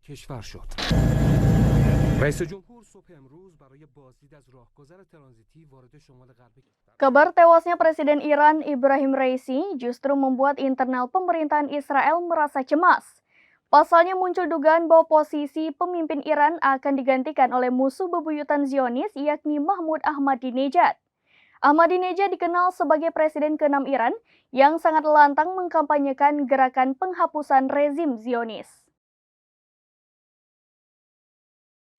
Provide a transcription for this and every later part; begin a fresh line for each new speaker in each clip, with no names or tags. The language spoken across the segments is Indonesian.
کشور شد. رئیس جمهور صبح امروز برای بازدید از راهگذر ترانزیتی وارد شمال غربی.
Kabar tewasnya Presiden Iran Ibrahim Raisi justru membuat internal pemerintahan Israel merasa cemas. Pasalnya muncul dugaan bahwa posisi pemimpin Iran akan digantikan oleh musuh bebuyutan Zionis yakni Mahmud Ahmadinejad. Ahmadinejad dikenal sebagai Presiden ke-6 Iran yang sangat lantang mengkampanyekan gerakan penghapusan rezim Zionis.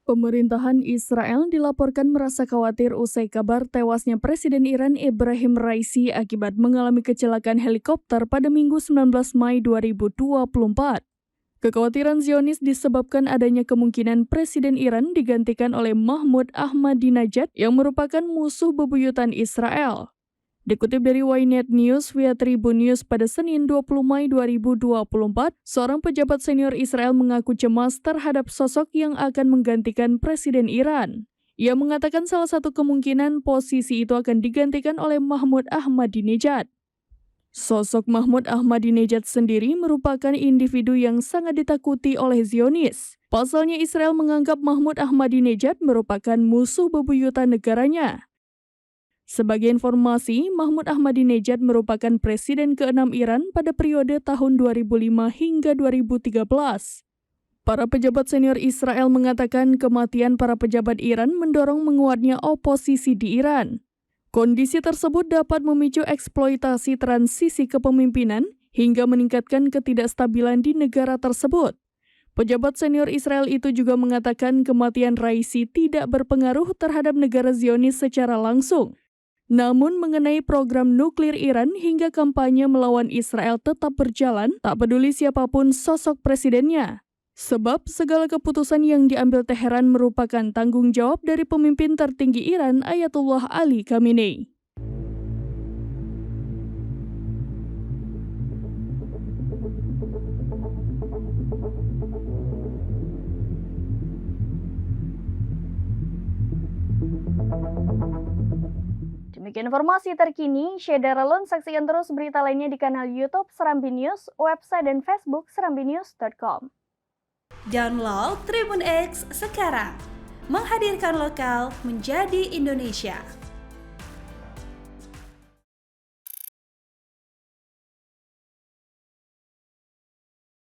Pemerintahan Israel dilaporkan merasa khawatir usai kabar tewasnya Presiden Iran Ibrahim Raisi akibat mengalami kecelakaan helikopter pada Minggu 19 Mei 2024. Kekhawatiran Zionis disebabkan adanya kemungkinan Presiden Iran digantikan oleh Mahmud Ahmadinejad yang merupakan musuh bebuyutan Israel. Dikutip dari Ynet News via Tribun News pada Senin 20 Mei 2024, seorang pejabat senior Israel mengaku cemas terhadap sosok yang akan menggantikan Presiden Iran. Ia mengatakan salah satu kemungkinan posisi itu akan digantikan oleh Mahmud Ahmadinejad. Sosok Mahmud Ahmadinejad sendiri merupakan individu yang sangat ditakuti oleh Zionis. Pasalnya Israel menganggap Mahmud Ahmadinejad merupakan musuh bebuyutan negaranya. Sebagai informasi, Mahmud Ahmadinejad merupakan presiden ke-6 Iran pada periode tahun 2005 hingga 2013. Para pejabat senior Israel mengatakan kematian para pejabat Iran mendorong menguatnya oposisi di Iran. Kondisi tersebut dapat memicu eksploitasi transisi kepemimpinan hingga meningkatkan ketidakstabilan di negara tersebut. Pejabat senior Israel itu juga mengatakan kematian Raisi tidak berpengaruh terhadap negara Zionis secara langsung. Namun mengenai program nuklir Iran hingga kampanye melawan Israel tetap berjalan, tak peduli siapapun sosok presidennya. Sebab segala keputusan yang diambil Teheran merupakan tanggung jawab dari pemimpin tertinggi Iran Ayatullah Ali Khamenei. Demikian informasi terkini, share alon, saksikan terus berita lainnya di kanal YouTube Serambi News, website dan Facebook serambinews.com.
Download Tribun X sekarang, menghadirkan lokal menjadi Indonesia.